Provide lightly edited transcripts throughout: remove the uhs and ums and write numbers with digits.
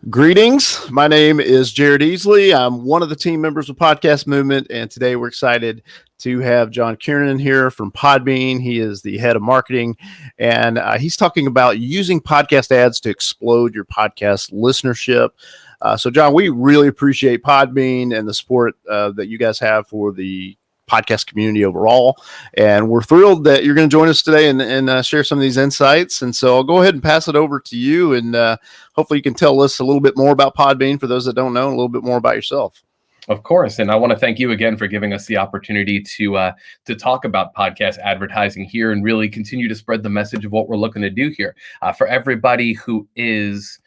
Greetings. My name is Jared Easley. I'm one of the team members of Podcast Movement, and today we're excited to have John Kiernan here from Podbean. He is the head of marketing, and he's talking about using podcast ads to explode your podcast listenership. So, John, we really appreciate Podbean and the support that you guys have for the podcast community overall. And we're thrilled that you're going to join us today and share some of these insights. And so I'll go ahead and pass it over to you. And hopefully you can tell us a little bit more about Podbean for those that don't know, and a little bit more about yourself. Of course. And I want to thank you again for giving us the opportunity to talk about podcast advertising here and really continue to spread the message of what we're looking to do here. For everybody who is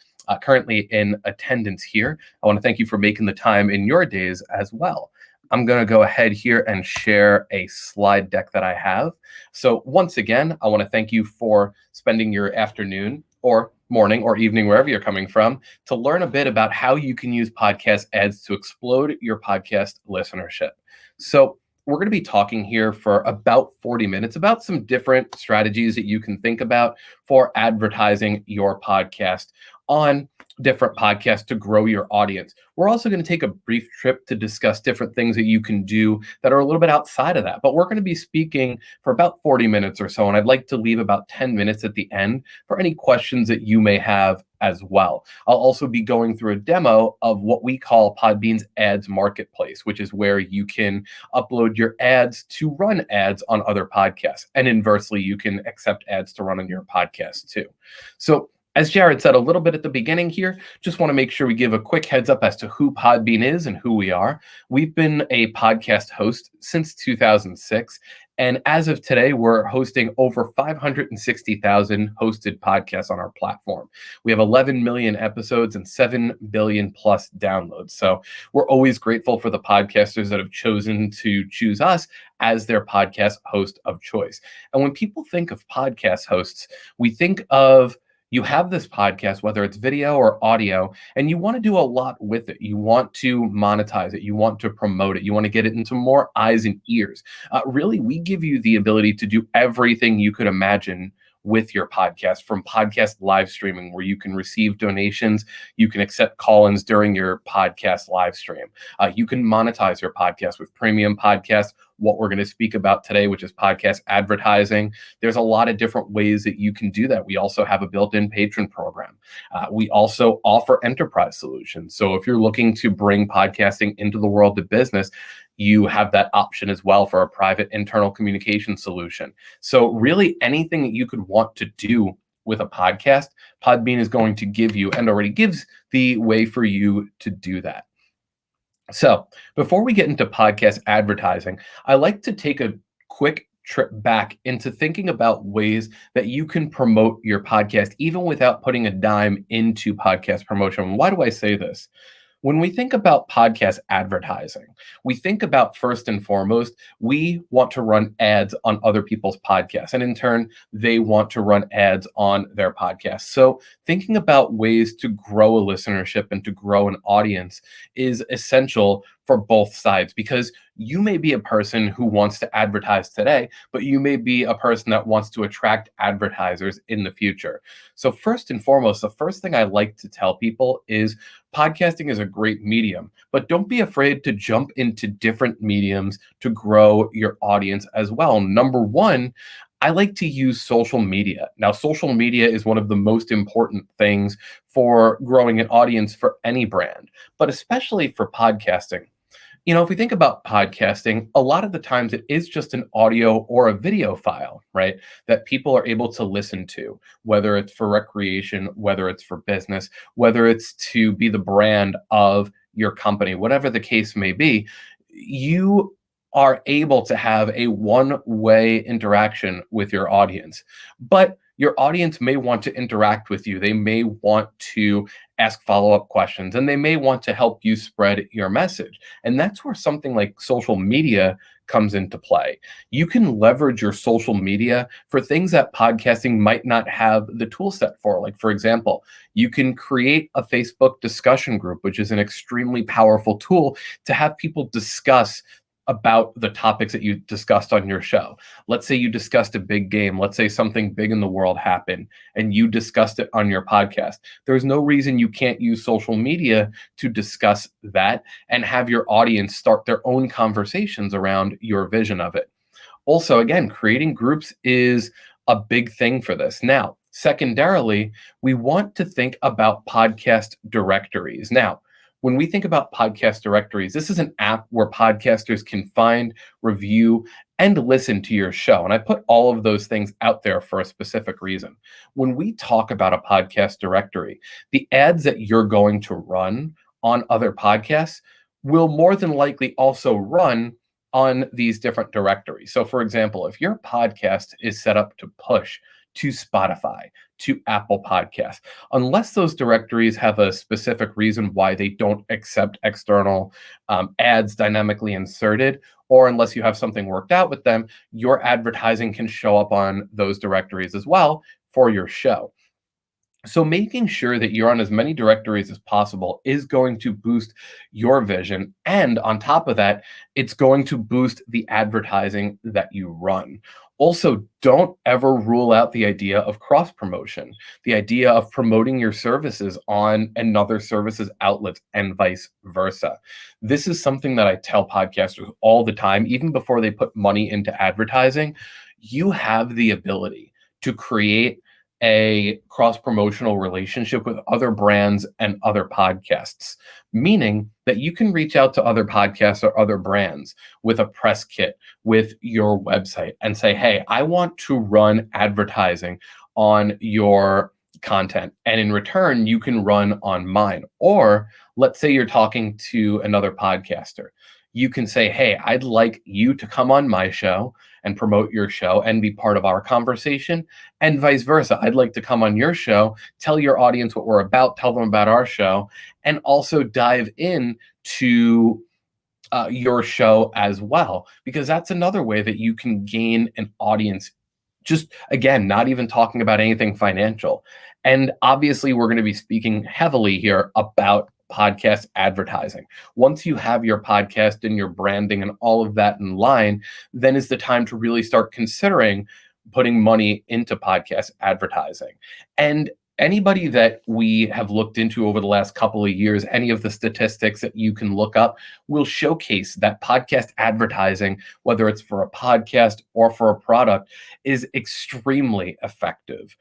currently in attendance here, I want to thank you for making the time in your days as well. I'm going to go ahead here and share a slide deck that I have. So once again, I want to thank you for spending your afternoon or morning or evening, wherever you're coming from, to learn a bit about how you can use podcast ads to explode your podcast listenership. So we're going to be talking here for about 40 minutes about some different strategies that you can think about for advertising your podcast on different podcasts to grow your audience. We're also going to take a brief trip to discuss different things that you can do that are a little bit outside of that. But we're going to be speaking for about 40 minutes or so, and I'd like to leave about 10 minutes at the end for any questions that you may have as well. I'll also be going through a demo of what we call Podbean's Ads Marketplace, which is where you can upload your ads to run ads on other podcasts. And inversely, you can accept ads to run on your podcast too. So as Jared said a little bit at the beginning here, just want to make sure we give a quick heads up as to who Podbean is and who we are. We've been a podcast host since 2006. And as of today, we're hosting over 560,000 hosted podcasts on our platform. We have 11 million episodes and 7 billion plus downloads. So we're always grateful for the podcasters that have chosen to choose us as their podcast host of choice. And when people think of podcast hosts, we think of you have this podcast, whether it's video or audio, and you want to do a lot with it. You want to monetize it. You want to promote it. You want to get it into more eyes and ears. Really, we give you the ability to do everything you could imagine with your podcast, from podcast live streaming, where you can receive donations, you can accept call-ins during your podcast live stream. You can monetize your podcast with premium podcasts, what we're going to speak about today, which is podcast advertising. There's a lot of different ways that you can do that. We also have a built-in patron program. We also offer enterprise solutions. So if you're looking to bring podcasting into the world of business, you have that option as well for a private internal communication solution. So really anything that you could want to do with a podcast, Podbean is going to give you, and already gives the way for you to do that. So before we get into podcast advertising, I like to take a quick trip back into thinking about ways that you can promote your podcast even without putting a dime into podcast promotion. Why do I say this? When we think about podcast advertising, we think about, first and foremost, we want to run ads on other people's podcasts, and in turn, they want to run ads on their podcasts. So thinking about ways to grow a listenership and to grow an audience is essential for both sides, because you may be a person who wants to advertise today, but you may be a person that wants to attract advertisers in the future. So first and foremost, the first thing I like to tell people is podcasting is a great medium, but don't be afraid to jump into different mediums to grow your audience as well. Number one, I like to use social media. Now, social media is one of the most important things for growing an audience for any brand, but especially for podcasting. You know, if we think about podcasting, a lot of the times it is just an audio or a video file, right, that people are able to listen to, whether it's for recreation, whether it's for business, whether it's to be the brand of your company, whatever the case may be. You are able to have a one-way interaction with your audience, but your audience may want to interact with you. They may want to ask follow-up questions, and they may want to help you spread your message. And that's where something like social media comes into play. You can leverage your social media for things that podcasting might not have the tool set for. Like, for example, you can create a Facebook discussion group, which is an extremely powerful tool to have people discuss about the topics that you discussed on your show. Let's say you discussed a big game. Let's say something big in the world happened and you discussed it on your podcast. There's no reason you can't use social media to discuss that and have your audience start their own conversations around your vision of it. Also, again, creating groups is a big thing for this. Now, secondarily, we want to think about podcast directories. Now, when we think about podcast directories, this is an app where podcasters can find, review, and listen to your show. And I put all of those things out there for a specific reason. When we talk about a podcast directory, the ads that you're going to run on other podcasts will more than likely also run on these different directories. So, for example, if your podcast is set up to push to Spotify, to Apple Podcasts, unless those directories have a specific reason why they don't accept external ads dynamically inserted, or unless you have something worked out with them, your advertising can show up on those directories as well for your show. So making sure that you're on as many directories as possible is going to boost your vision. And on top of that, it's going to boost the advertising that you run. Also, don't ever rule out the idea of cross promotion, the idea of promoting your services on another service's outlets and vice versa. This is something that I tell podcasters all the time, even before they put money into advertising. You have the ability to create a cross-promotional relationship with other brands and other podcasts, meaning that you can reach out to other podcasts or other brands with a press kit, with your website, and say, hey, I want to run advertising on your content, and in return, you can run on mine. Or let's say you're talking to another podcaster. You can say, hey, I'd like you to come on my show and promote your show and be part of our conversation, and vice versa. I'd like to come on your show, tell your audience what we're about, tell them about our show, and also dive in to your show as well, because that's another way that you can gain an audience. Just again, not even talking about anything financial. And obviously, we're going to be speaking heavily here about podcast advertising. Once you have your podcast and your branding and all of that in line, then is the time to really start considering putting money into podcast advertising. And anybody that we have looked into over the last couple of years, any of the statistics that you can look up will showcase that podcast advertising, whether it's for a podcast or for a product, is extremely effective.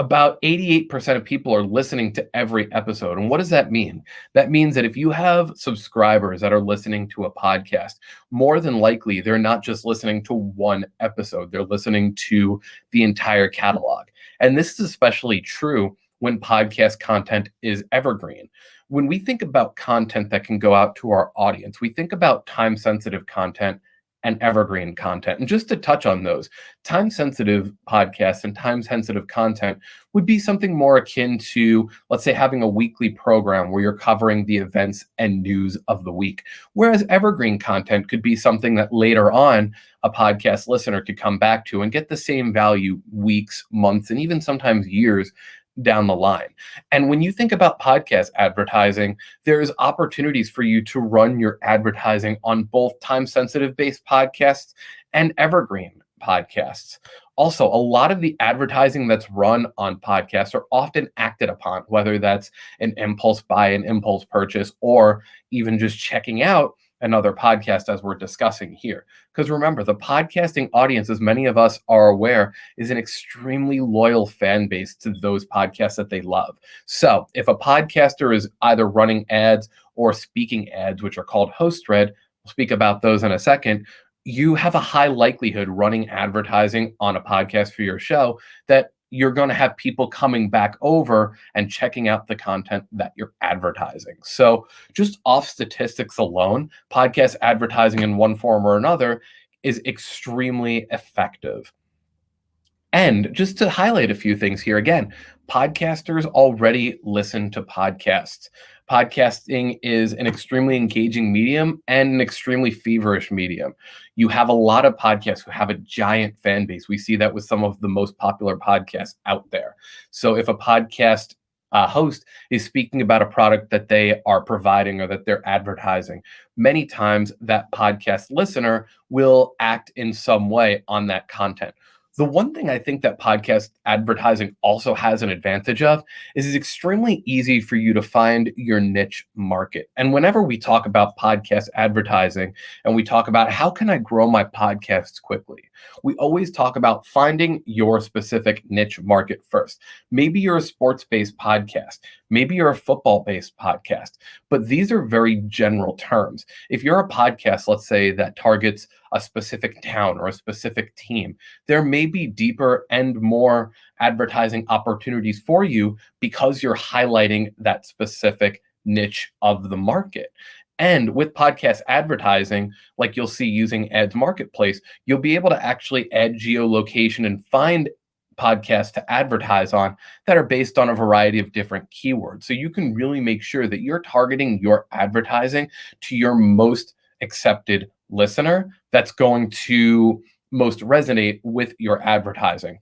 About 88% of people are listening to every episode. And what does that mean? That means that if you have subscribers that are listening to a podcast, more than likely, they're not just listening to one episode, they're listening to the entire catalog. And this is especially true when podcast content is evergreen. When we think about content that can go out to our audience, we think about time-sensitive content and evergreen content. And just to touch on those, time-sensitive podcasts and time-sensitive content would be something more akin to, let's say, having a weekly program where you're covering the events and news of the week. Whereas evergreen content could be something that later on a podcast listener could come back to and get the same value weeks, months, and even sometimes years down the line. And when you think about podcast advertising, there's opportunities for you to run your advertising on both time-sensitive based podcasts and evergreen podcasts. Also, a lot of the advertising that's run on podcasts are often acted upon, whether that's an impulse buy, an impulse purchase, or even just checking out another podcast as we're discussing here. Because remember, the podcasting audience, as many of us are aware, is an extremely loyal fan base to those podcasts that they love. So if a podcaster is either running ads or speaking ads, which are called host-read, we'll speak about those in a second, you have a high likelihood running advertising on a podcast for your show that you're going to have people coming back over and checking out the content that you're advertising. So just off statistics alone, podcast advertising in one form or another is extremely effective. And just to highlight a few things here, again, podcasters already listen to podcasts. Podcasting is an extremely engaging medium and an extremely feverish medium. You have a lot of podcasts who have a giant fan base. We see that with some of the most popular podcasts out there. So if a podcast host is speaking about a product that they are providing or that they're advertising, many times that podcast listener will act in some way on that content. The one thing I think that podcast advertising also has an advantage of is it's extremely easy for you to find your niche market. And whenever we talk about podcast advertising and we talk about how can I grow my podcasts quickly, we always talk about finding your specific niche market first. Maybe you're a sports-based podcast. Maybe you're a football-based podcast. But these are very general terms. If you're a podcast, let's say, that targets a specific town or a specific team, there may be deeper and more advertising opportunities for you because you're highlighting that specific niche of the market. And with podcast advertising, like you'll see using Ads Marketplace, you'll be able to actually add geolocation and find podcasts to advertise on that are based on a variety of different keywords. So you can really make sure that you're targeting your advertising to your most accepted listener that's going to most resonate with your advertising.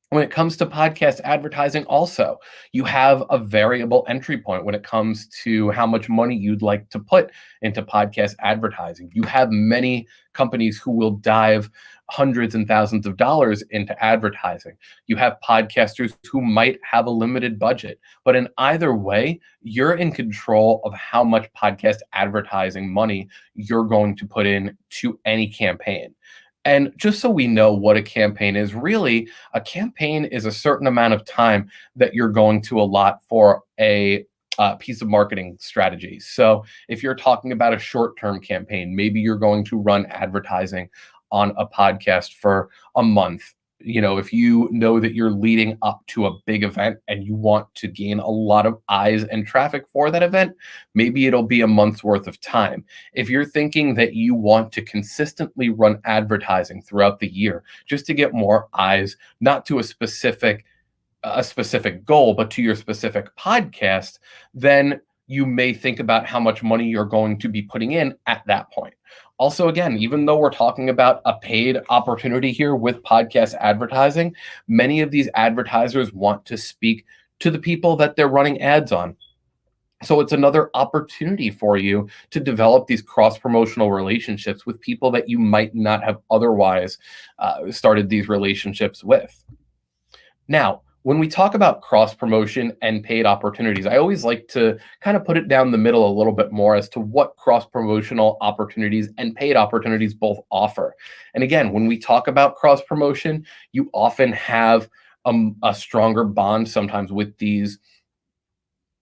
When it comes to podcast advertising, also, you have a variable entry point when it comes to how much money you'd like to put into podcast advertising. You have many companies who will dive hundreds and thousands of dollars into advertising. You have podcasters who might have a limited budget. But in either way, you're in control of how much podcast advertising money you're going to put in to any campaign. And just so we know what a campaign is, really, a campaign is a certain amount of time that you're going to allot for a piece of marketing strategy. So if you're talking about a short-term campaign, maybe you're going to run advertising on a podcast for a month. You know, if you know that you're leading up to a big event and you want to gain a lot of eyes and traffic for that event, maybe it'll be a month's worth of time. If you're thinking that you want to consistently run advertising throughout the year just to get more eyes, not to a specific goal, but to your specific podcast, then you may think about how much money you're going to be putting in at that point. Also, again, even though we're talking about a paid opportunity here with podcast advertising, many of these advertisers want to speak to the people that they're running ads on. So it's another opportunity for you to develop these cross-promotional relationships with people that you might not have otherwise started these relationships with. Now, when we talk about cross-promotion and paid opportunities, I always like to kind of put it down the middle a little bit more as to what cross-promotional opportunities and paid opportunities both offer. And again, when we talk about cross-promotion, you often have a stronger bond sometimes with these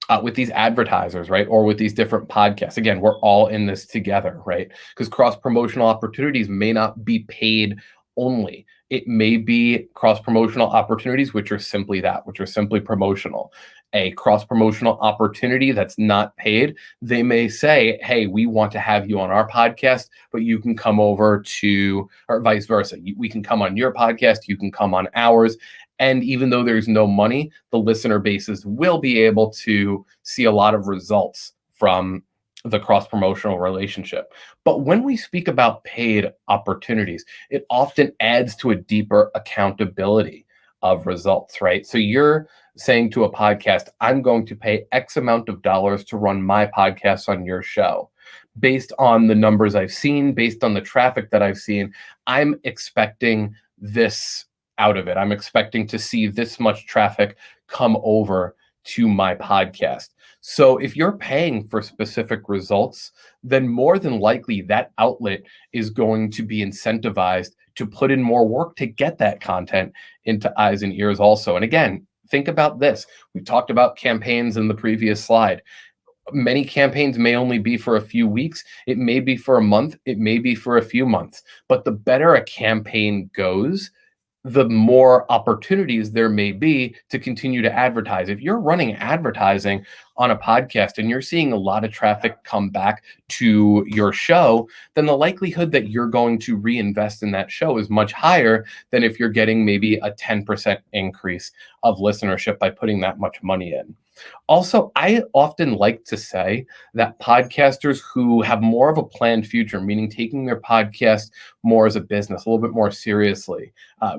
advertisers, right? Or with these different podcasts. Again, we're all in this together, right? Because cross-promotional opportunities may not be paid only. It may be cross-promotional opportunities, which are simply that, which are simply promotional. A cross-promotional opportunity that's not paid, they may say, hey, we want to have you on our podcast, but you can come over to, or vice versa. We can come on your podcast, you can come on ours. And even though there's no money, the listener bases will be able to see a lot of results from the cross-promotional relationship. But when we speak about paid opportunities, it often adds to a deeper accountability of results, right? So you're saying to a podcast, I'm going to pay X amount of dollars to run my podcast on your show. Based on the numbers I've seen, based on the traffic that I've seen, I'm expecting this out of it. I'm expecting to see this much traffic come over to my podcast. So if you're paying for specific results, then more than likely that outlet is going to be incentivized to put in more work to get that content into eyes and ears also. And again, think about this. We talked about campaigns in the previous slide. Many campaigns may only be for a few weeks. It may be for a month. It may be for a few months. But the better a campaign goes, the more opportunities there may be to continue to advertise. If you're running advertising on a podcast and you're seeing a lot of traffic come back to your show, then the likelihood that you're going to reinvest in that show is much higher than if you're getting maybe a 10% increase of listenership by putting that much money in. Also, I often like to say that podcasters who have more of a planned future, meaning taking their podcast more as a business, a little bit more seriously,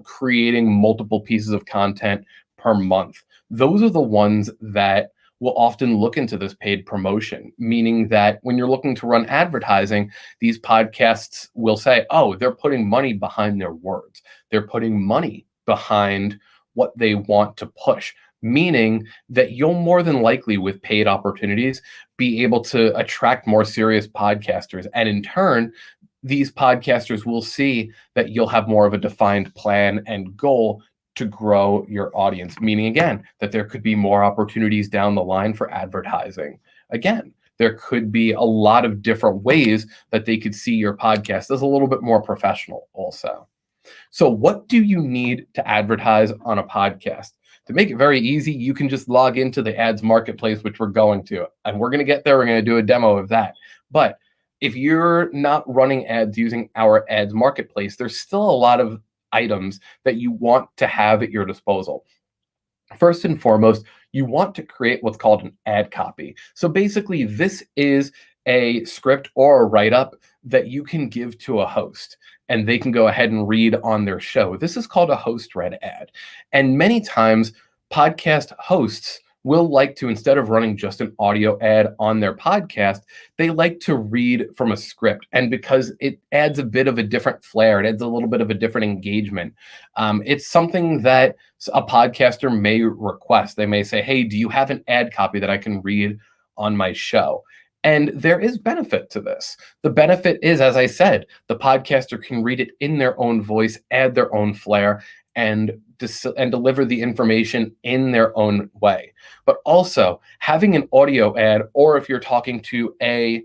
creating multiple pieces of content per month, those are the ones that will often look into this paid promotion, meaning that when you're looking to run advertising, these podcasts will say, oh, they're putting money behind their words. They're putting money behind what they want to push, meaning that you'll more than likely, with paid opportunities, be able to attract more serious podcasters. And in turn, these podcasters will see that you'll have more of a defined plan and goal to grow your audience, meaning again, that there could be more opportunities down the line for advertising. Again, there could be a lot of different ways that they could see your podcast as a little bit more professional also. So what do you need to advertise on a podcast? To make it very easy, you can just log into the ads marketplace, which we're going to, and we're going to get there. We're going to do a demo of that. But if you're not running ads using our ads marketplace, there's still a lot of items that you want to have at your disposal. First and foremost, you want to create what's called an ad copy. So basically, this is a script or a write-up that you can give to a host, and they can go ahead and read on their show. This is called a host-read ad. And many times, podcast hosts will like to, instead of running just an audio ad on their podcast, they like to read from a script. And because it adds a bit of a different flair, it adds a little bit of a different engagement. It's something that a podcaster may request. They may say, hey, do you have an ad copy that I can read on my show? And there is benefit to this. The benefit is, as I said, the podcaster can read it in their own voice, add their own flair, and deliver the information in their own way. But also having an audio ad, or if you're talking to a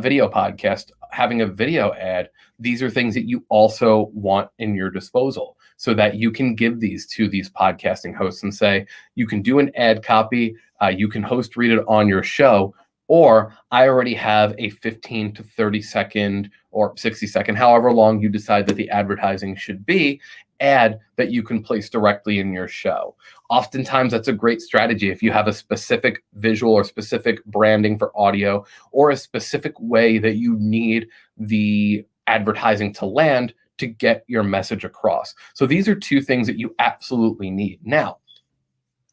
video podcast, having a video ad, these are things that you also want in your disposal so that you can give these to these podcasting hosts and say, you can do an ad copy, you can host read it on your show, or I already have a 15 to 30 second or 60 second, however long you decide that the advertising should be, ad that you can place directly in your show. Oftentimes, that's a great strategy if you have a specific visual or specific branding for audio, or a specific way that you need the advertising to land to get your message across. So these are two things that you absolutely need. Now,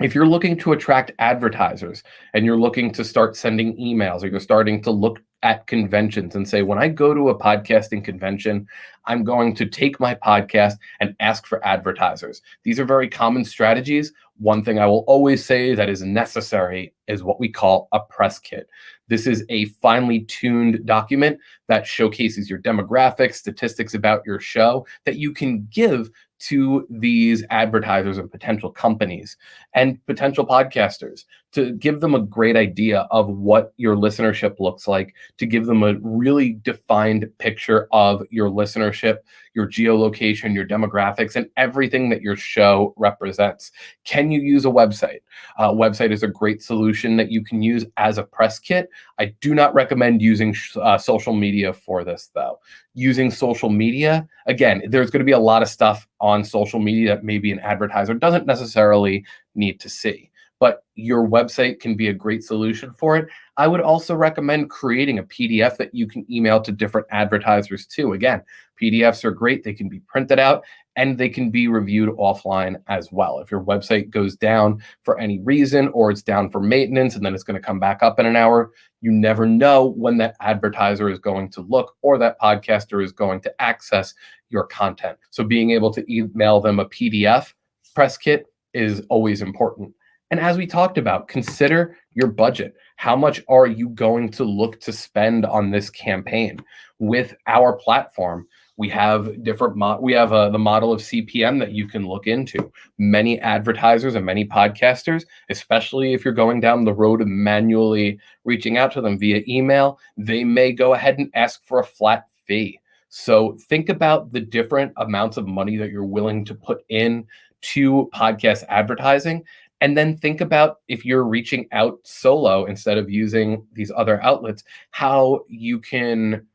if you're looking to attract advertisers and you're looking to start sending emails, or you're starting to look at conventions and say, when I go to a podcasting convention, I'm going to take my podcast and ask for advertisers. These are very common strategies. One thing I will always say that is necessary is what we call a press kit. This is a finely tuned document that showcases your demographics, statistics about your show that you can give to these advertisers and potential companies and potential podcasters to give them a great idea of what your listenership looks like, to give them a really defined picture of your listenership, your geolocation, your demographics, and everything that your show represents. Can you use a website? A website is a great solution that you can use as a press kit. I do not recommend using social media for this, though. Using social media, again, there's going to be a lot of stuff on social media that maybe an advertiser doesn't necessarily need to see, but your website can be a great solution for it. I would also recommend creating a PDF that you can email to different advertisers too. Again, PDFs are great. They can be printed out and they can be reviewed offline as well. If your website goes down for any reason, or it's down for maintenance and then it's going to come back up in an hour, you never know when that advertiser is going to look or that podcaster is going to access your content. So being able to email them a PDF press kit is always important. And as we talked about, consider your budget. How much are you going to look to spend on this campaign? With our platform, we have the model of CPM that you can look into. Many advertisers and many podcasters, especially if you're going down the road of manually reaching out to them via email, they may go ahead and ask for a flat fee. So think about the different amounts of money that you're willing to put in to podcast advertising. And then think about, if you're reaching out solo instead of using these other outlets, how you can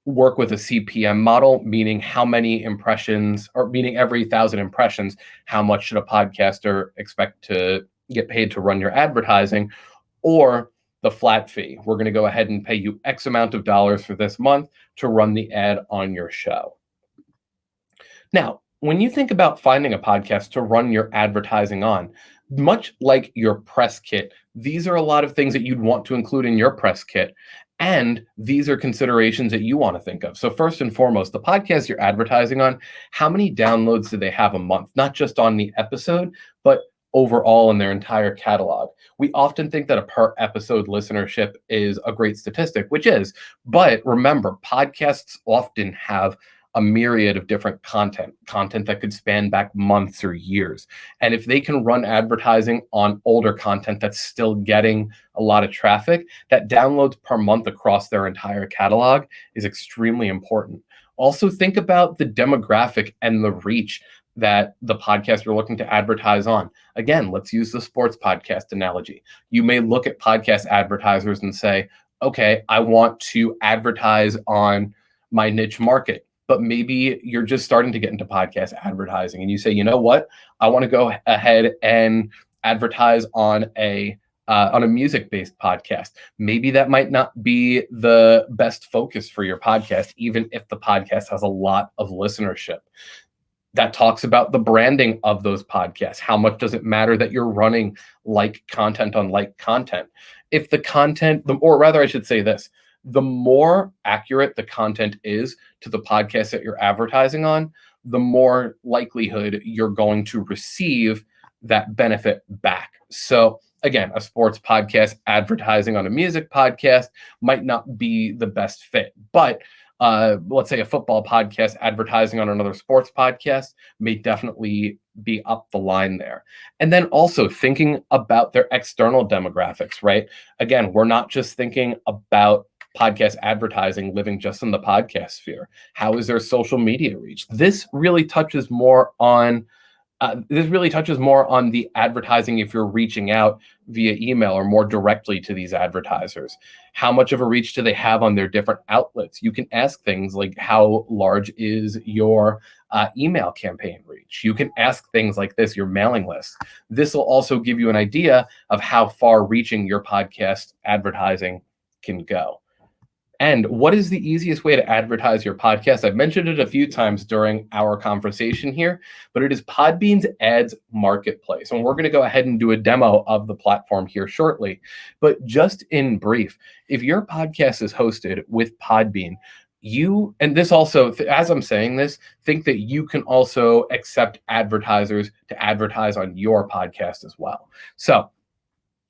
work with a CPM model, meaning how many impressions, or meaning every 1,000 impressions, how much should a podcaster expect to get paid to run your advertising, or the flat fee. We're going to go ahead and pay you X amount of dollars for this month to run the ad on your show. Now, when you think about finding a podcast to run your advertising on, Much like your press kit, these are a lot of things that you'd want to include in your press kit. And these are considerations that you want to think of. So first and foremost, the podcast you're advertising on, how many downloads do they have a month? Not just on the episode, but overall in their entire catalog. We often think that a per episode listenership is a great statistic, which is, but remember, podcasts often have a myriad of different content that could span back months or years. And if they can run advertising on older content that's still getting a lot of traffic, that downloads per month across their entire catalog is extremely important. Also, think about the demographic and the reach that the podcast you're looking to advertise on. Again, let's use the sports podcast analogy. You may look at podcast advertisers and say, okay, I want to advertise on my niche market. But maybe you're just starting to get into podcast advertising and you say, you know what, I want to go ahead and advertise on a music-based podcast. Maybe that might not be the best focus for your podcast, even if the podcast has a lot of listenership. That talks about the branding of those podcasts. How much does it matter that you're running like content on like content? If the content, or rather I should say this, the more accurate the content is to the podcast that you're advertising on, the more likelihood you're going to receive that benefit back. So again, a sports podcast advertising on a music podcast might not be the best fit, but let's say a football podcast advertising on another sports podcast may definitely be up the line there. And then also thinking about their external demographics, right? Again, we're not just thinking about podcast advertising living just in the podcast sphere. How is their social media reach? This really touches more on the advertising if you're reaching out via email or more directly to these advertisers. How much of a reach do they have on their different outlets? You can ask things like, how large is your email campaign reach? You can ask things like this, your mailing list. This will also give you an idea of how far reaching your podcast advertising can go. And what is the easiest way to advertise your podcast? I've mentioned it a few times during our conversation here, but it is Podbean's Ads Marketplace. And we're going to go ahead and do a demo of the platform here shortly. But just in brief, if your podcast is hosted with Podbean, and this also, as I'm saying this, think that you can also accept advertisers to advertise on your podcast as well. So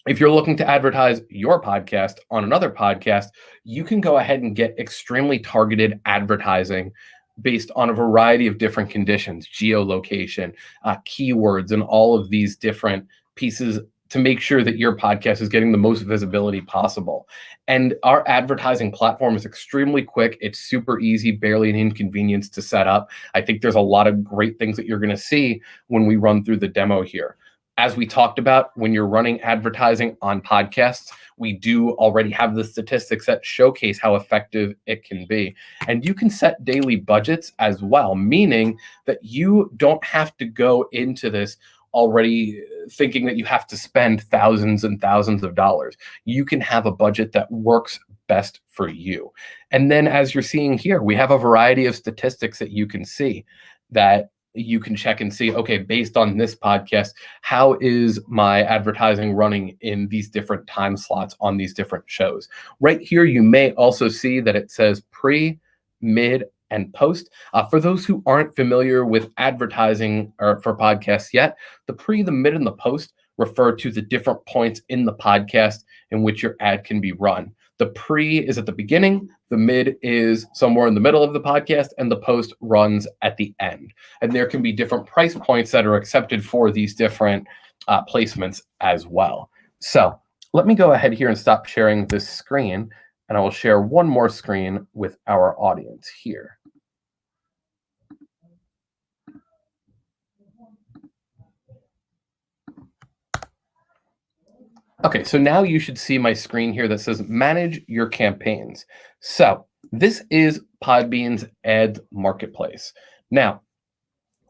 if you're looking to advertise your podcast on another podcast, you can go ahead and get extremely targeted advertising based on a variety of different conditions, geolocation, keywords, and all of these different pieces to make sure that your podcast is getting the most visibility possible. And our advertising platform is extremely quick. It's super easy, barely an inconvenience to set up. I think there's a lot of great things that you're going to see when we run through the demo here. As we talked about, when you're running advertising on podcasts, we do already have the statistics that showcase how effective it can be. And you can set daily budgets as well, meaning that you don't have to go into this already thinking that you have to spend thousands and thousands of dollars. You can have a budget that works best for you. And then as you're seeing here, we have a variety of statistics that you can see that you can check and see, okay, based on this podcast, how is my advertising running in these different time slots on these different shows? Right here, you may also see that it says pre, mid, and post. For those who aren't familiar with advertising or for podcasts yet, the pre, the mid, and the post refer to the different points in the podcast in which your ad can be run. The pre is at the beginning, the mid is somewhere in the middle of the podcast, and the post runs at the end. And there can be different price points that are accepted for these different placements as well. So let me go ahead here and stop sharing this screen, and I will share one more screen with our audience here. Okay, so now you should see my screen here that says manage your campaigns. So this is Podbean's Ads Marketplace. Now,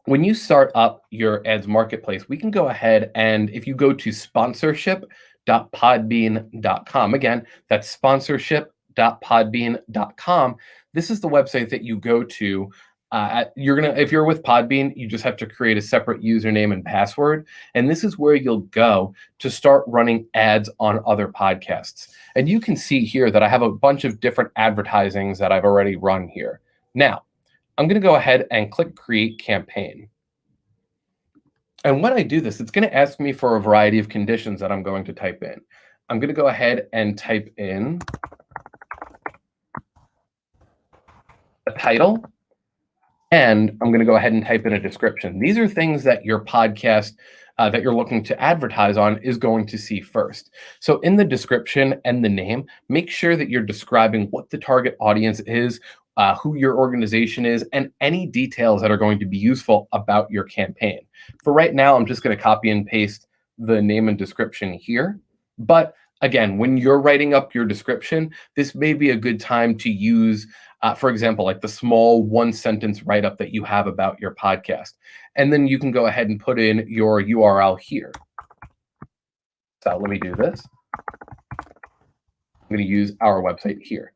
when you start up your Ads Marketplace, we can go ahead and if you go to sponsorship.podbean.com, again, that's sponsorship.podbean.com. This is the website that you go to If you're with Podbean, you just have to create a separate username and password, and this is where you'll go to start running ads on other podcasts. And you can see here that I have a bunch of different advertisings that I've already run here. Now, I'm going to go ahead and click Create Campaign. And when I do this, it's going to ask me for a variety of conditions that I'm going to type in. I'm going to go ahead and type in a title, and I'm going to go ahead and type in a description. These are things that your podcast that you're looking to advertise on is going to see first. So in the description and the name, make sure that you're describing what the target audience is, who your organization is, and any details that are going to be useful about your campaign. For right now, I'm just going to copy and paste the name and description here. But again, when you're writing up your description, this may be a good time to use, for example, like the small one-sentence write-up that you have about your podcast. And then you can go ahead and put in your URL here. So let me do this. I'm going to use our website here.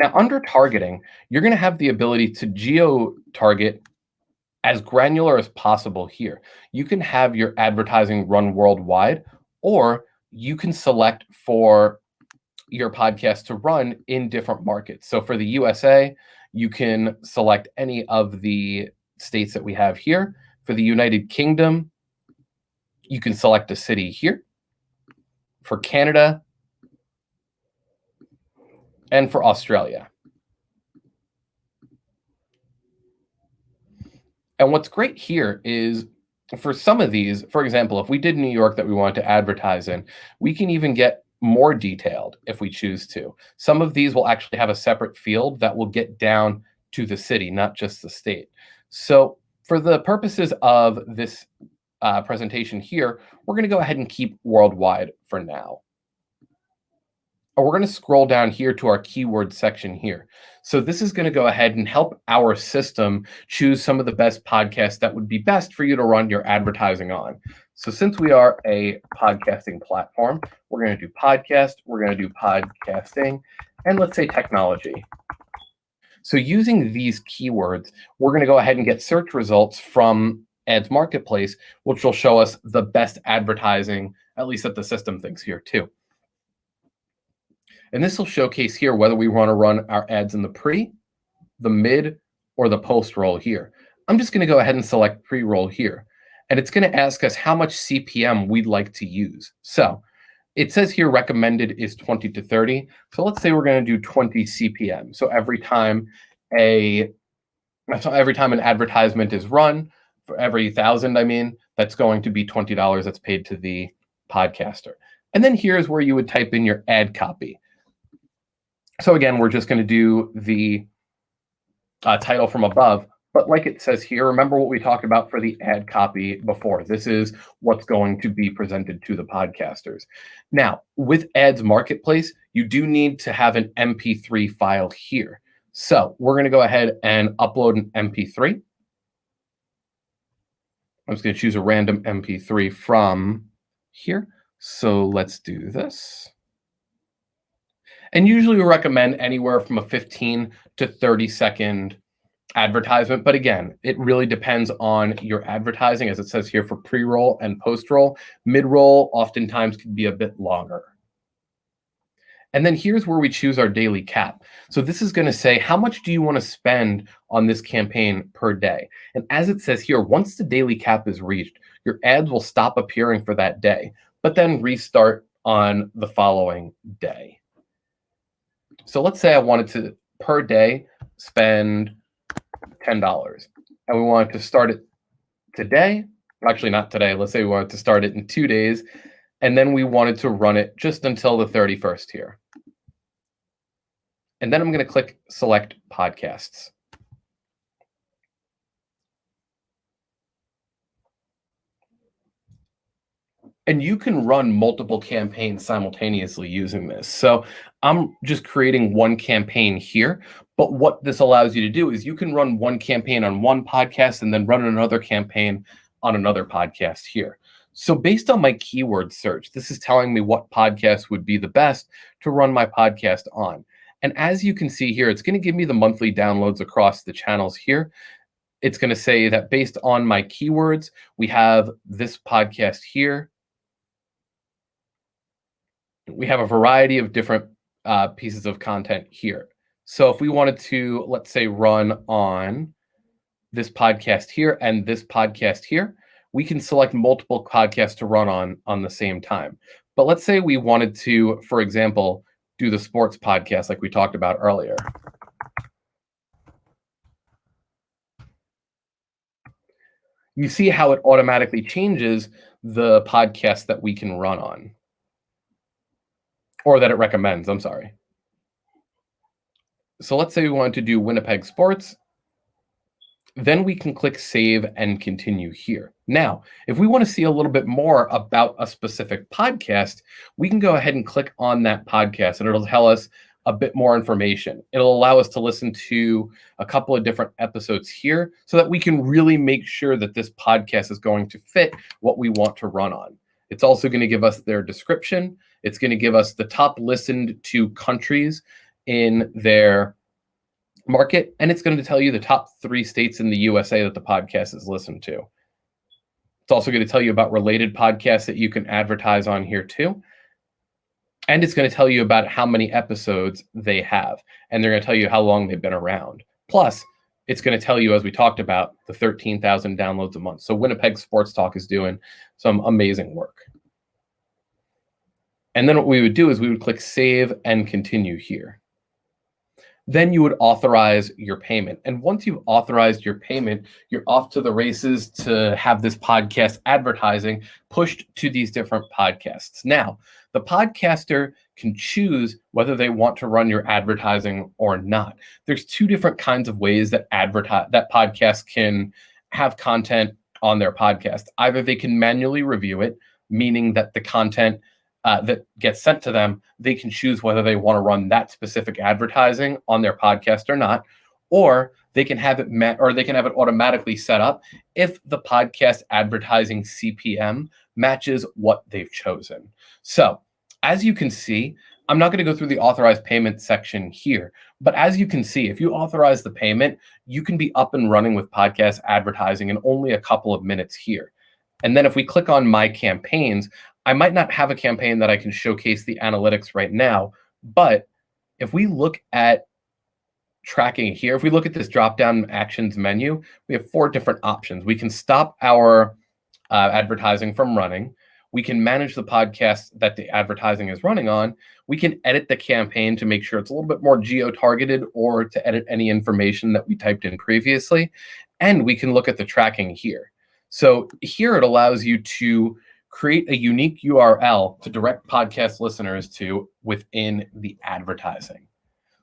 Now, under targeting, you're going to have the ability to geo-target as granular as possible here. You can have your advertising run worldwide, or you can select for your podcast to run in different markets. So for the USA, you can select any of the states that we have here. For the United Kingdom, you can select a city here. For Canada, and for Australia. And what's great here is for some of these, for example, if we did New York that we wanted to advertise in, we can even get more detailed if we choose to. Some of these will actually have a separate field that will get down to the city, not just the state. So for the purposes of this presentation here, we're going to go ahead and keep worldwide for now. We're going to scroll down here to our keyword section here. So this is going to go ahead and help our system choose some of the best podcasts that would be best for you to run your advertising on. So since we are a podcasting platform, we're going to do podcast, we're going to do podcasting, and let's say technology. So using these keywords, we're going to go ahead and get search results from Ads Marketplace, which will show us the best advertising, at least that the system thinks here too. And this will showcase here whether we want to run our ads in the pre, the mid, or the post roll here. I'm just going to go ahead and select pre-roll here. And it's going to ask us how much CPM we'd like to use. So it says here recommended is 20 to 30. So let's say we're going to do 20 CPM. So every time an advertisement is run, for every 1,000, that's going to be $20 that's paid to the podcaster. And then here's where you would type in your ad copy. So again, we're just going to do the title from above. But like it says here, remember what we talked about for the ad copy before. This is what's going to be presented to the podcasters. Now, with Ads Marketplace, you do need to have an MP3 file here. So we're going to go ahead and upload an MP3. I'm just going to choose a random MP3 from here. So let's do this. And usually we recommend anywhere from a 15 to 30 second advertisement. But again, it really depends on your advertising, as it says here for pre-roll and post-roll. Mid-roll oftentimes can be a bit longer. And then here's where we choose our daily cap. So this is going to say, how much do you want to spend on this campaign per day? And as it says here, once the daily cap is reached, your ads will stop appearing for that day, but then restart on the following day. So let's say I wanted to, per day, spend $10. And we wanted to start it today. Actually, not today. Let's say we wanted to start it in 2 days. And then we wanted to run it just until the 31st here. And then I'm going to click Select Podcasts. And you can run multiple campaigns simultaneously using this. So I'm just creating one campaign here. But what this allows you to do is you can run one campaign on one podcast and then run another campaign on another podcast here. So based on my keyword search, this is telling me what podcast would be the best to run my podcast on. And as you can see here, it's going to give me the monthly downloads across the channels here. It's going to say that based on my keywords, we have this podcast here. We have a variety of different pieces of content here. So if we wanted to, let's say, run on this podcast here and this podcast here, we can select multiple podcasts to run on the same time. But let's say we wanted to, for example, do the sports podcast like we talked about earlier. You see how it automatically changes the podcast that we can run on, or that it recommends, I'm sorry. So let's say we wanted to do Winnipeg sports. Then we can click save and continue here. Now, if we want to see a little bit more about a specific podcast, we can go ahead and click on that podcast and it'll tell us a bit more information. It'll allow us to listen to a couple of different episodes here so that we can really make sure that this podcast is going to fit what we want to run on. It's also going to give us their description. It's going to give us the top listened to countries in their market, and it's going to tell you the top 3 states in the USA that the podcast is listened to. It's also going to tell you about related podcasts that you can advertise on here too. And it's going to tell you about how many episodes they have. And they're going to tell you how long they've been around. Plus, it's going to tell you, as we talked about, the 13,000 downloads a month. So Winnipeg Sports Talk is doing some amazing work. And then what we would do is we would click save and continue here. Then you would authorize your payment. And once you've authorized your payment, you're off to the races to have this podcast advertising pushed to these different podcasts. Now, the podcaster can choose whether they want to run your advertising or not. There's 2 different kinds of ways that podcasts can have content on their podcast. Either they can manually review it, meaning that the content that gets sent to them, they can choose whether they want to run that specific advertising on their podcast or not, or they can have it automatically set up if the podcast advertising CPM matches what they've chosen. So, as you can see, I'm not going to go through the authorized payment section here, but as you can see, if you authorize the payment, you can be up and running with podcast advertising in only a couple of minutes here. And then if we click on My Campaigns, I might not have a campaign that I can showcase the analytics right now, but if we look at tracking here, if we look at this drop-down actions menu, we have 4 different options. We can stop our advertising from running. We can manage the podcast that the advertising is running on. We can edit the campaign to make sure it's a little bit more geo-targeted or to edit any information that we typed in previously. And we can look at the tracking here. So here it allows you to create a unique URL to direct podcast listeners to within the advertising.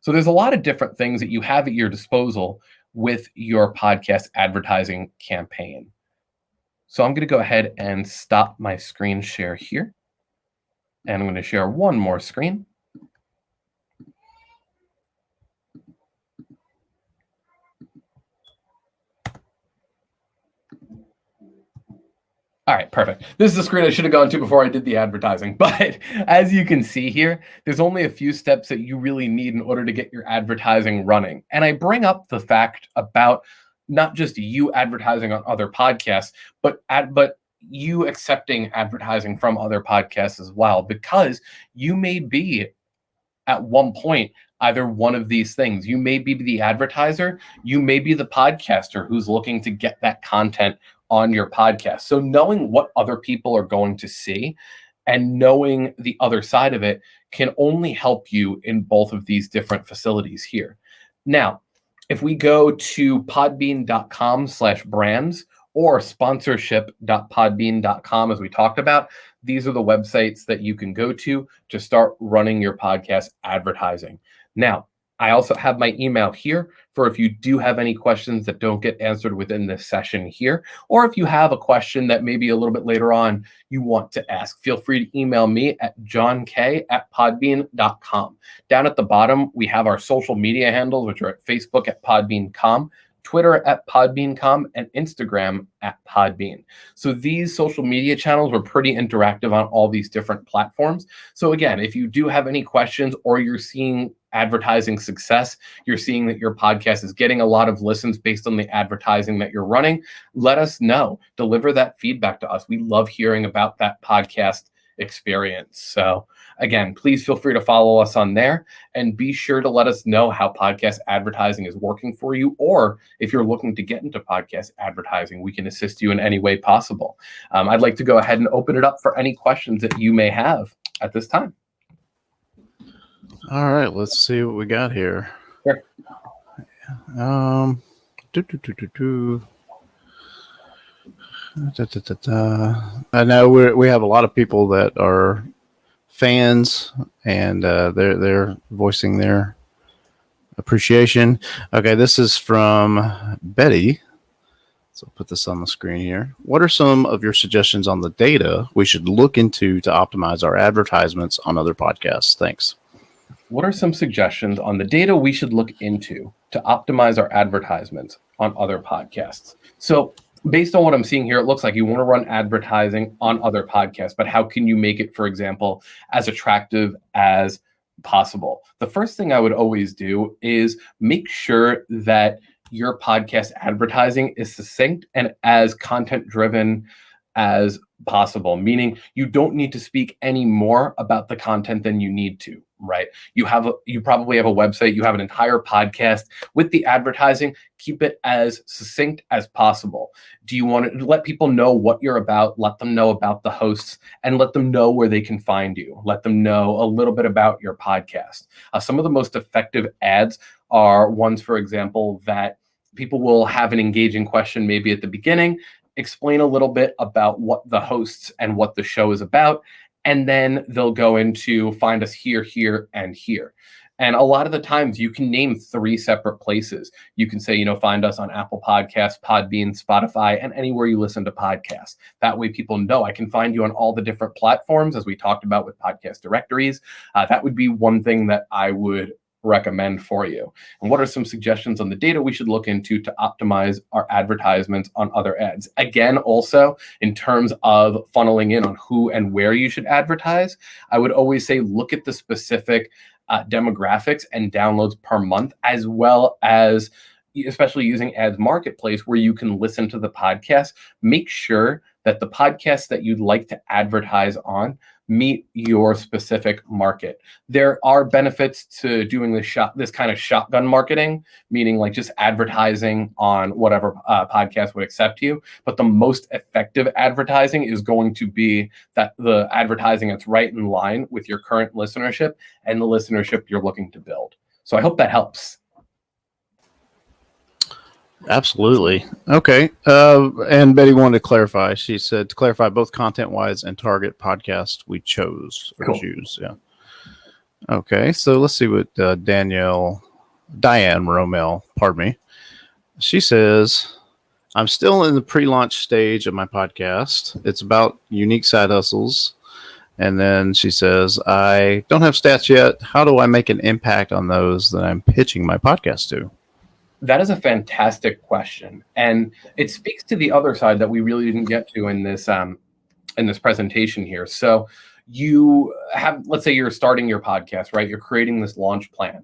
So there's a lot of different things that you have at your disposal with your podcast advertising campaign. So I'm going to go ahead and stop my screen share here. And I'm going to share one more screen. All right, perfect. This is the screen I should have gone to before I did the advertising. But as you can see here, there's only a few steps that you really need in order to get your advertising running. And I bring up the fact about not just you advertising on other podcasts, but you accepting advertising from other podcasts as well, because you may be at one point either one of these things. You may be the advertiser, you may be the podcaster who's looking to get that content on your podcast. So knowing what other people are going to see and knowing the other side of it can only help you in both of these different facilities here. Now, if we go to podbean.com/brands or sponsorship.podbean.com, as we talked about, these are the websites that you can go to start running your podcast advertising. Now, I also have my email here for if you do have any questions that don't get answered within this session here, or if you have a question that maybe a little bit later on you want to ask, feel free to email me at johnk@podbean.com. Down at the bottom, we have our social media handles, which are at Facebook at podbean.com, Twitter at podbean.com, and Instagram at podbean. So these social media channels were pretty interactive on all these different platforms. So again, if you do have any questions or you're seeing advertising success. You're seeing that your podcast is getting a lot of listens based on the advertising that you're running. Let us know. Deliver that feedback to us. We love hearing about that podcast experience. So again, please feel free to follow us on there, and be sure to let us know how podcast advertising is working for you, or if you're looking to get into podcast advertising, we can assist you in any way possible. I'd like to go ahead and open it up for any questions that you may have at this time. All right, let's see what we got here. Sure. I know we have a lot of people that are fans, and they're voicing their appreciation. Okay, this is from Betty. So I'll put this on the screen here. What are some of your suggestions on the data we should look into to optimize our advertisements on other podcasts? Thanks. What are some suggestions on the data we should look into to optimize our advertisements on other podcasts? So based on what I'm seeing here, it looks like you want to run advertising on other podcasts, but how can you make it, for example, as attractive as possible? The first thing I would always do is make sure that your podcast advertising is succinct and as content driven as possible, meaning you don't need to speak any more about the content than you need to, right? You probably have a website, you have an entire podcast. With the advertising, keep it as succinct as possible. Do you want to let people know what you're about, let them know about the hosts, and let them know where they can find you? Let them know a little bit about your podcast. Some of the most effective ads are ones, for example, that people will have an engaging question maybe at the beginning, explain a little bit about what the hosts and what the show is about, and then they'll go into find us here, here, and here. And a lot of the times you can name 3 separate places. You can say, find us on Apple Podcasts, Podbean, Spotify, and anywhere you listen to podcasts. That way people know I can find you on all the different platforms, as we talked about with podcast directories. That would be one thing that I would recommend for you. And what are some suggestions on the data we should look into to optimize our advertisements on other ads? Again, also in terms of funneling in on who and where you should advertise, I would always say look at the specific demographics and downloads per month, as well as especially using Ads Marketplace, where you can listen to the podcast. Make sure that the podcasts that you'd like to advertise on meet your specific market. There are benefits to doing this kind of shotgun marketing, meaning like just advertising on whatever podcast would accept you. But the most effective advertising is going to be that the advertising that's right in line with your current listenership and the listenership you're looking to build. So I hope that helps. Absolutely. Okay. And Betty wanted to clarify. She said to clarify both content-wise and target podcast we chose or Cool. choose. Yeah. Okay. So let's see what Diane Romel, pardon me. She says, I'm still in the pre-launch stage of my podcast. It's about unique side hustles. And then she says, I don't have stats yet. How do I make an impact on those that I'm pitching my podcast to? That is a fantastic question, and it speaks to the other side that we really didn't get to in this presentation here. So you have, let's say you're starting your podcast, right? You're creating this launch plan,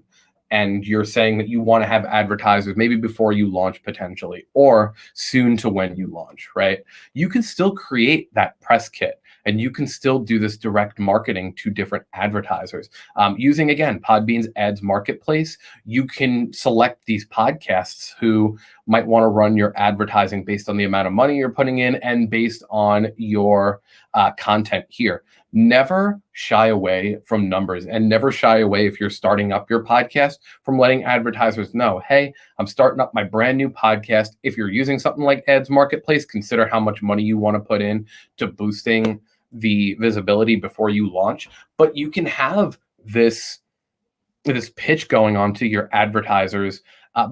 and you're saying that you want to have advertisers maybe before you launch potentially, or soon to when you launch, right? You can still create that press kit, and you can still do this direct marketing to different advertisers. Using, again, Podbean's Ads Marketplace, you can select these podcasts who might want to run your advertising based on the amount of money you're putting in and based on your content here. Never shy away from numbers, and never shy away, if you're starting up your podcast, from letting advertisers know, hey, I'm starting up my brand new podcast. If you're using something like Ads Marketplace, consider how much money you want to put in to boosting the visibility before you launch. But you can have this pitch going on to your advertisers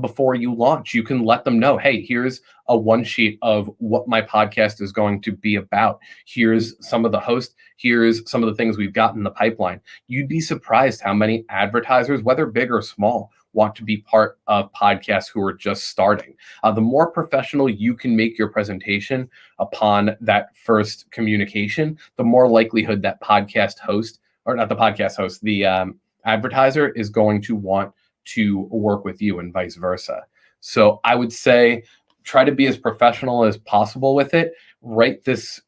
before you launch. You can let them know, hey, here's a one sheet of what my podcast is going to be about. Here's some of the hosts. Here's some of the things we've got in the pipeline. You'd be surprised how many advertisers, whether big or small, want to be part of podcasts who are just starting. The more professional you can make your presentation upon that first communication, the more likelihood that podcast host, or not the podcast host, the advertiser is going to want to work with you and vice versa. So I would say try to be as professional as possible with it. Write this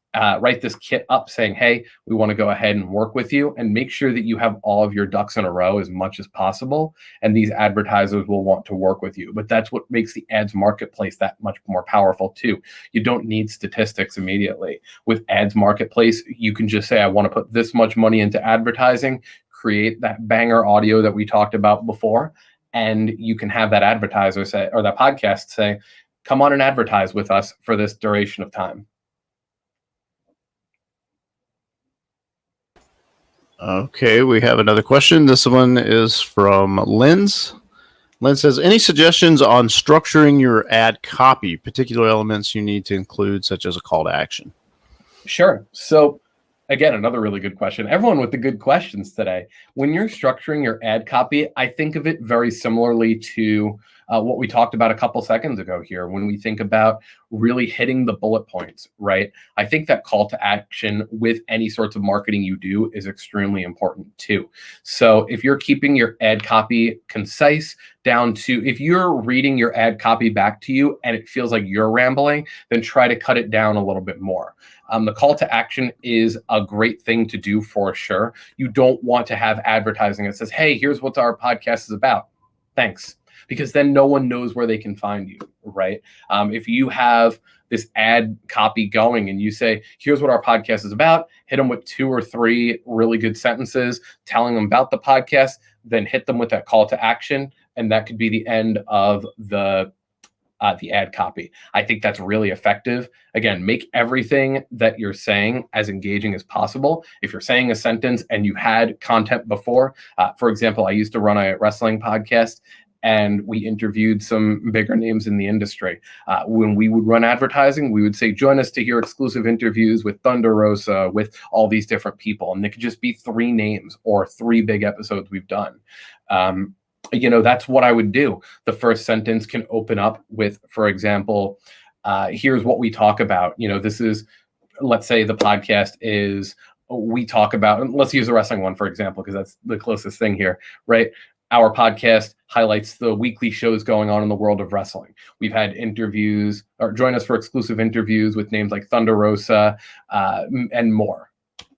kit up saying, hey, we want to go ahead and work with you, and make sure that you have all of your ducks in a row as much as possible. And these advertisers will want to work with you. But that's what makes the ads marketplace that much more powerful too. You don't need statistics immediately. With ads marketplace, you can just say, I want to put this much money into advertising, create that banger audio that we talked about before, and you can have that advertiser say, or that podcast say, come on and advertise with us for this duration of time. Okay, we have another question. This one is from Linz. Lynn says, any suggestions on structuring your ad copy, particular elements you need to include, such as a call to action? Sure. So again, another really good question. Everyone with the good questions today. When you're structuring your ad copy, I think of it very similarly to what we talked about a couple seconds ago here. When we think about really hitting the bullet points, right? I think that call to action with any sorts of marketing you do is extremely important too. So if you're keeping your ad copy concise down to, if you're reading your ad copy back to you and it feels like you're rambling, then try to cut it down a little bit more. The call to action is a great thing to do for sure. You don't want to have advertising that says, hey, here's what our podcast is about. Thanks. Because then no one knows where they can find you, right? If you have this ad copy going and you say, here's what our podcast is about, hit them with 2 or 3 really good sentences telling them about the podcast, then hit them with that call to action. And that could be the end of the ad copy. I think that's really effective. Again, make everything that you're saying as engaging as possible. If you're saying a sentence and you had content before, for example, I used to run a wrestling podcast, and we interviewed some bigger names in the industry. When we would run advertising, we would say, join us to hear exclusive interviews with Thunder Rosa, with all these different people. And they could just be 3 names or 3 big episodes we've done. That's what I would do. The first sentence can open up with, for example, here's what we talk about. This is, let's say the podcast is, we talk about, let's use the wrestling one, for example, because that's the closest thing here, right? Our podcast highlights the weekly shows going on in the world of wrestling. We've had interviews, or join us for exclusive interviews with names like Thunder Rosa and more.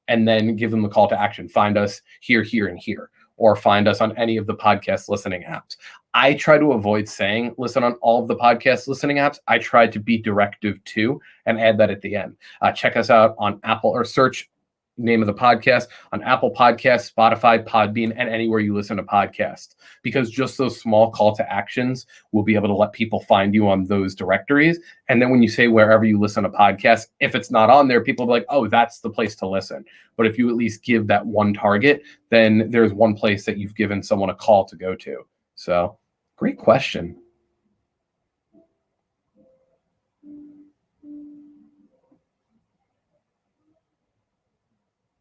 And then give them the call to action. Find us here, here, and here. Or find us on any of the podcast listening apps. I try to avoid saying listen on all of the podcast listening apps. I try to be directive to and add that at the end. Check us out on Apple, or search name of the podcast on Apple Podcasts, Spotify, Podbean, and anywhere you listen to podcasts, because just those small call to actions will be able to let people find you on those directories. And then when you say wherever you listen to podcasts, if it's not on there, people will be like, oh, that's the place to listen. But if you at least give that one target, then there's one place that you've given someone a call to go to. So great question.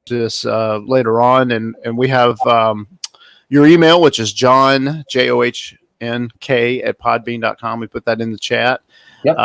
This later on, and we have your email, which is John, JOHNK at podbean.com. We put that in the chat. Yep.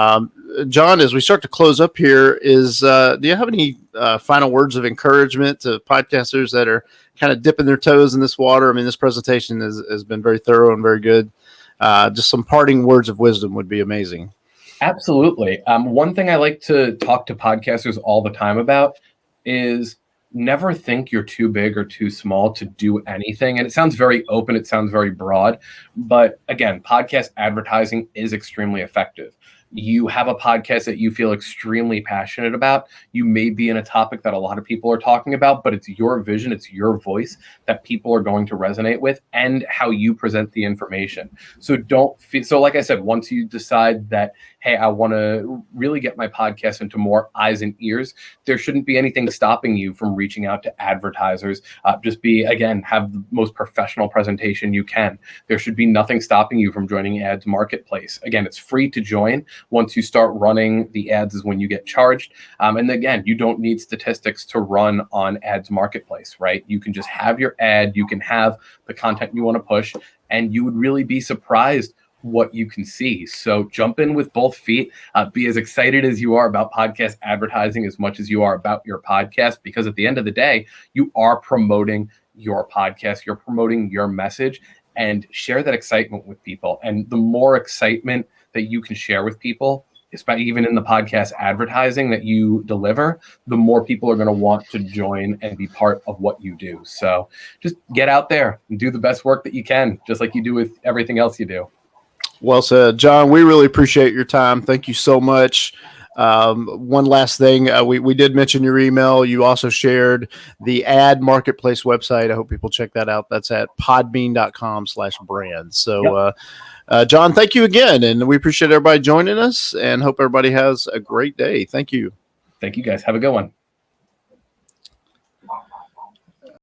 John, as we start to close up here, do you have any final words of encouragement to podcasters that are kind of dipping their toes in this water? I mean, this presentation has been very thorough and very good. Just some parting words of wisdom would be amazing. Absolutely. One thing I like to talk to podcasters all the time about is never think you're too big or too small to do anything. And it sounds very open. It sounds very broad. But again, podcast advertising is extremely effective. You have a podcast that you feel extremely passionate about. You may be in a topic that a lot of people are talking about, but it's your vision, it's your voice that people are going to resonate with, and how you present the information. So like I said, once you decide that, hey, I want to really get my podcast into more eyes and ears, there shouldn't be anything stopping you from reaching out to advertisers. Have the most professional presentation you can. There should be nothing stopping you from joining Ads Marketplace. Again, it's free to join. Once you start running the ads is when you get charged. And again, you don't need statistics to run on Ads Marketplace, right? You can just have your ad, you can have the content you want to push, and you would really be surprised what you can see. So jump in with both feet. Be as excited as you are about podcast advertising as much as you are about your podcast, because at the end of the day, you are promoting your podcast, you're promoting your message, and share that excitement with people. And the more excitement that you can share with people, especially even in the podcast advertising that you deliver, the more people are going to want to join and be part of what you do. So just get out there and do the best work that you can, just like you do with everything else you do. Well said, John. We really appreciate your time. Thank you so much. One last thing, we did mention your email. You also shared the ad marketplace website. I hope people check that out. That's at podbean.com/brand. So, John, thank you again. And we appreciate everybody joining us and hope everybody has a great day. Thank you. Thank you guys. Have a good one.